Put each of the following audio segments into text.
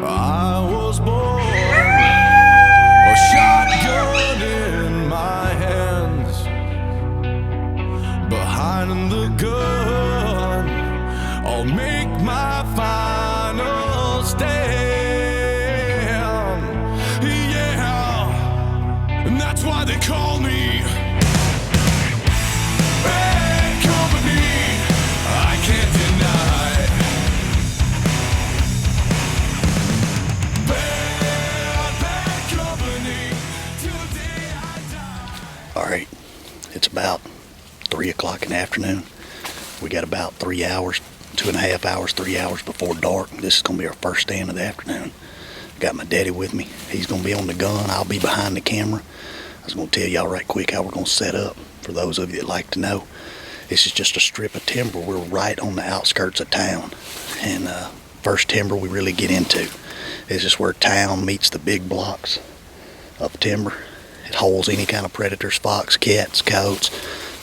I was born, a shotgun in my hands, behind the gun, I'll make my final stand. Yeah, and that's why they call me bad company. I can't deny. Bad company. Today I die. All right, it's about 3 o'clock in the afternoon. We got about 3 hours, 2.5 hours, 3 hours before dark. This is gonna be our first stand of the afternoon. Got my daddy with me. He's gonna be on the gun. I'll be behind the camera. I was gonna tell y'all right quick how we're gonna set up. For those of you that like to know, this is just a strip of timber. We're right on the outskirts of town. And first timber we really get into is just where town meets the big blocks of timber. It holds any kind of predators, fox, cats, coyotes.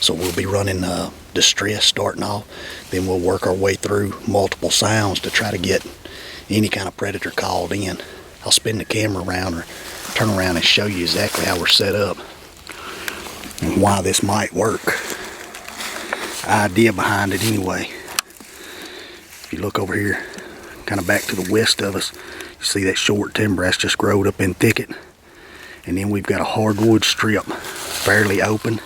So we'll be running distress starting off. Then we'll work our way through multiple sounds to try to get any kind of predator called in. I'll spin the camera around or turn around and show you exactly how we're set up and why this might work. Idea behind it anyway. If you look over here, kind of back to the west of us, you see that short timber that's just growed up in thicket. And then we've got a hardwood strip, fairly open.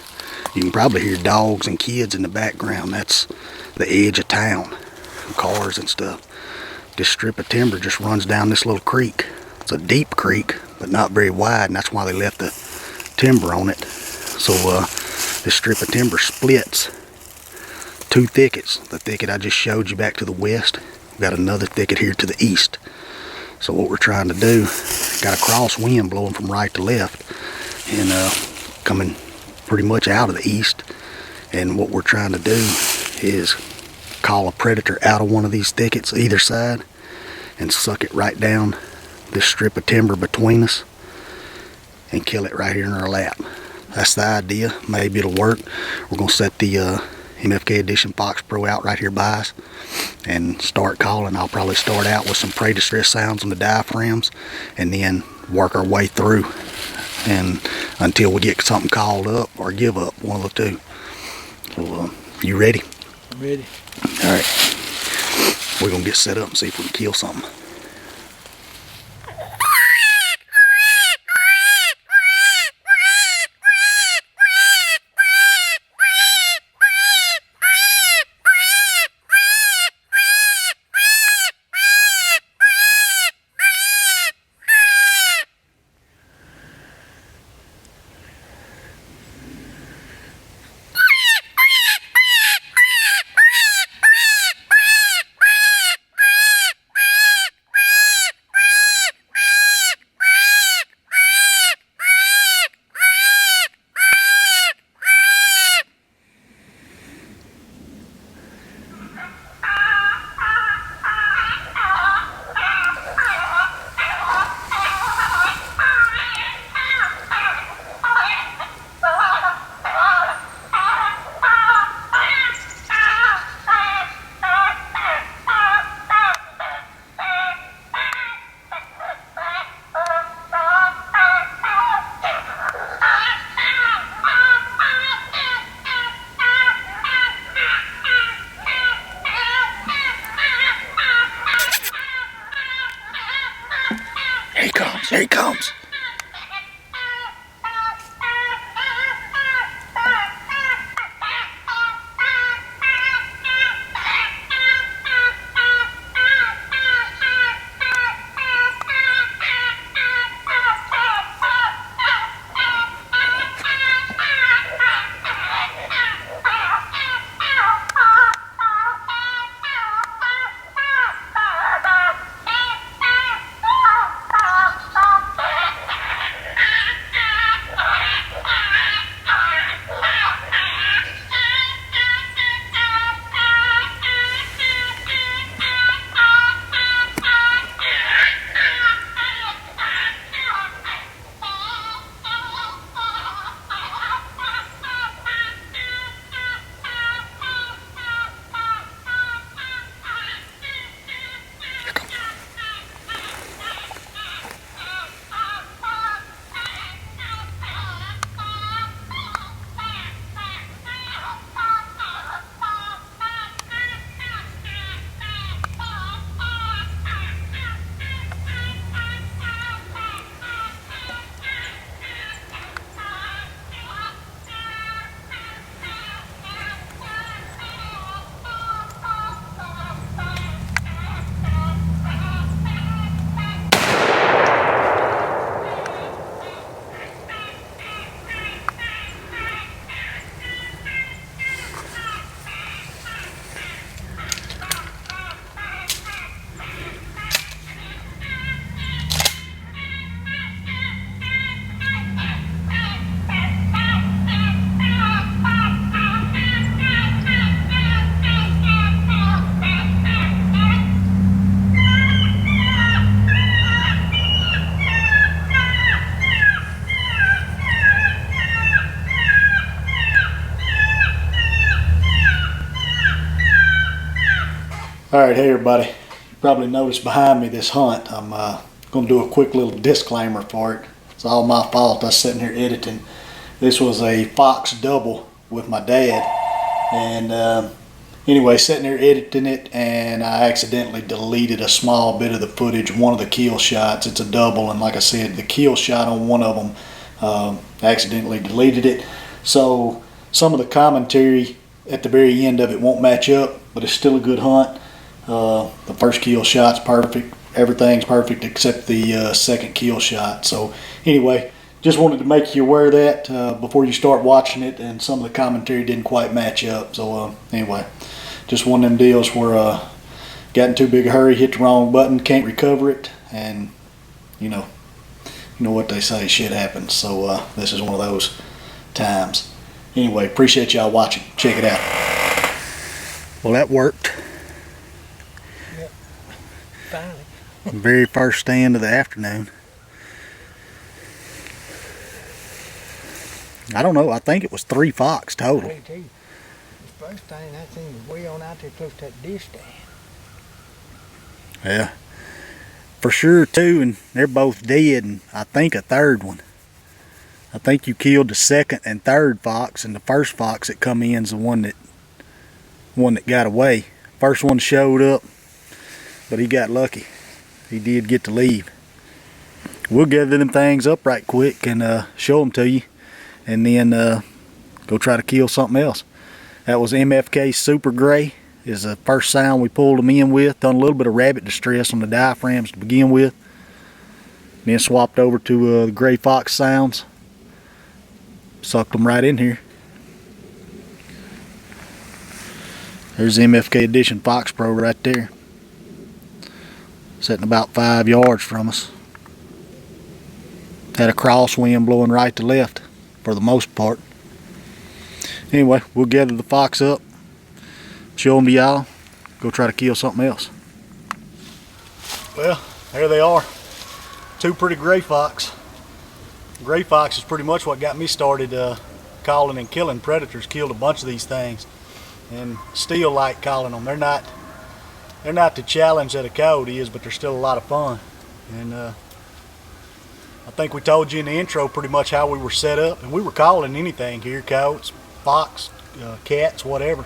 You can probably hear dogs and kids in the background. That's the edge of town, cars and stuff. This strip of timber just runs down this little creek. It's a deep creek, but not very wide, and that's why they left the timber on it. So this strip of timber splits two thickets. The thicket I just showed you back to the west. We've got another thicket here to the east. So what we're trying to do, got a cross wind blowing from right to left and coming pretty much out of the east. And what we're trying to do is call a predator out of one of these thickets either side and suck it right down this strip of timber between us and kill it right here in our lap. That's the idea. Maybe it'll work. We're going to set the MFK Edition Fox Pro out right here by us and start calling. I'll probably start out with some prey distress sounds on the diaphragms and then work our way through and until we get something called up or give up, one of the two. So you ready? I'm ready. All right, we're gonna get set up and see if we can kill something. Here he comes. All right, hey everybody. You probably noticed behind me this hunt. I'm going to do a quick little disclaimer for it. It's all my fault. I was sitting here editing. This was a fox double with my dad, and anyway, sitting there editing it, and I accidentally deleted a small bit of the footage, one of the kill shots. It's a double, and like I said, the kill shot on one of them, I accidentally deleted it. So some of the commentary at the very end of it won't match up, but it's still a good hunt. The first kill shot's perfect. Everything's perfect except the second kill shot. So anyway, just wanted to make you aware of that before you start watching it, and some of the commentary didn't quite match up. So anyway, just one of them deals where got in too big a hurry, hit the wrong button, can't recover it, and you know what they say, shit happens. So this is one of those times. Anyway, appreciate y'all watching. Check it out. Well, that worked. Yep. Finally. Very first stand of the afternoon. I don't know, I think it was 3 fox total. I do too. The first thing I seen was way on out there close to that dish stand. Yeah. For sure 2, and they're both dead, and I think a third one. I think you killed the second and third fox, and the first fox that come in is the one that got away. First one showed up, but he got lucky. He did get to leave. We'll gather them things up right quick and show them to you, and then go try to kill something else. That was MFK Super Gray. Is the first sound we pulled them in with. Done a little bit of rabbit distress on the diaphragms to begin with. Then swapped over to the Gray Fox sounds. Sucked them right in here. There's the MFK Edition Fox Pro right there. Sitting about 5 yards from us. Had a crosswind blowing right to left for the most part. Anyway, we'll gather the fox up, show them to y'all, go try to kill something else. Well, there they are. 2 pretty gray fox. Gray fox is pretty much what got me started calling and killing predators. Killed a bunch of these things and still like calling them. They're not the challenge that a coyote is, but they're still a lot of fun. And I think we told you in the intro pretty much how we were set up, and we were calling anything here, coyotes, fox, cats, whatever.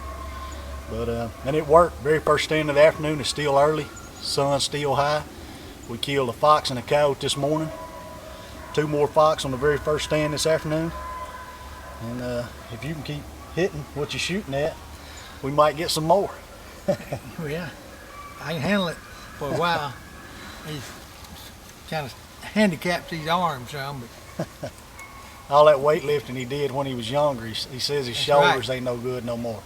But and it worked. Very first stand of the afternoon. It's still early, sun's still high. We killed a fox and a coyote this morning. 2 more fox on the very first stand this afternoon. And if you can keep hitting what you're shooting at, we might get some more. Oh yeah, I can handle it for a while. He's kind of handicaps his arms some, but All that weightlifting he did when he was younger, he says his That's shoulders right. ain't no good no more.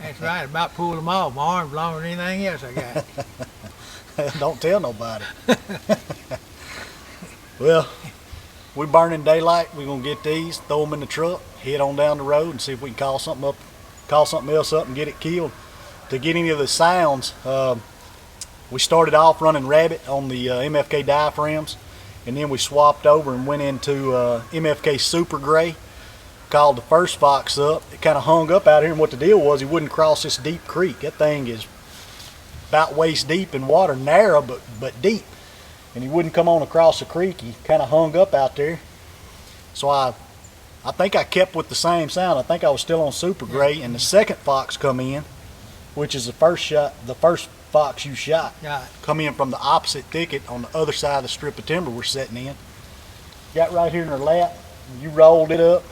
that's right. About pulled them off. My arms longer than anything else I got. Don't tell nobody. Well, we're burning daylight. We're gonna get these, throw them in the truck, head on down the road, and see if we can call something else up, and get it killed. To get any of the sounds, we started off running rabbit on the MFK diaphragms, and then we swapped over and went into MFK Super Gray. Called the first fox up. It kind of hung up out here, and what the deal was, he wouldn't cross this deep creek. That thing is about waist deep in water, narrow but deep, and he wouldn't come on across the creek. He kind of hung up out there. So I think I kept with the same sound. I think I was still on Super Gray, and the second fox come in, which is the first fox you shot. Right. Come in from the opposite thicket on the other side of the strip of timber we're sitting in. Got right here in her lap. You rolled it up.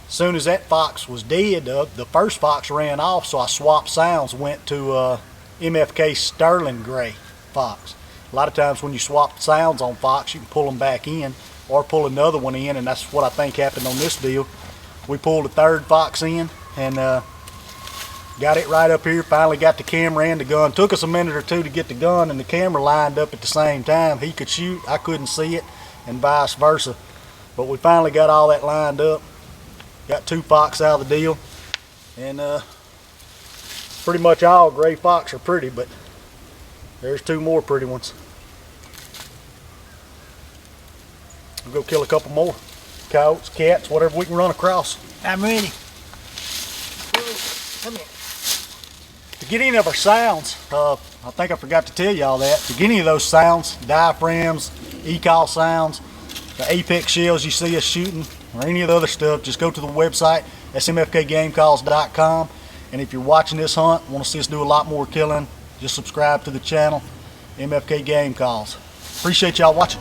As soon as that fox was dead, the first fox ran off, so I swapped sounds, went to MFK Sterling Gray fox. A lot of times when you swap sounds on fox, you can pull them back in or pull another one in, and that's what I think happened on this deal. We pulled a third fox in and got it right up here. Finally got the camera and the gun. Took us a minute or 2 to get the gun and the camera lined up at the same time. He could shoot, I couldn't see it, and vice versa. But we finally got all that lined up. Got 2 fox out of the deal, and pretty much all gray fox are pretty, but there's 2 more pretty ones. We'll go kill a couple more. Coyotes, cats, whatever we can run across. I'm ready. Whoa, come here. To get any of our sounds, I think I forgot to tell y'all that. To get any of those sounds, diaphragms, e-call sounds, the apex shells you see us shooting, or any of the other stuff, just go to the website. That's mfkgamecalls.com. And if you're watching this hunt, want to see us do a lot more killing, just subscribe to the channel, MFK Game Calls. Appreciate y'all watching.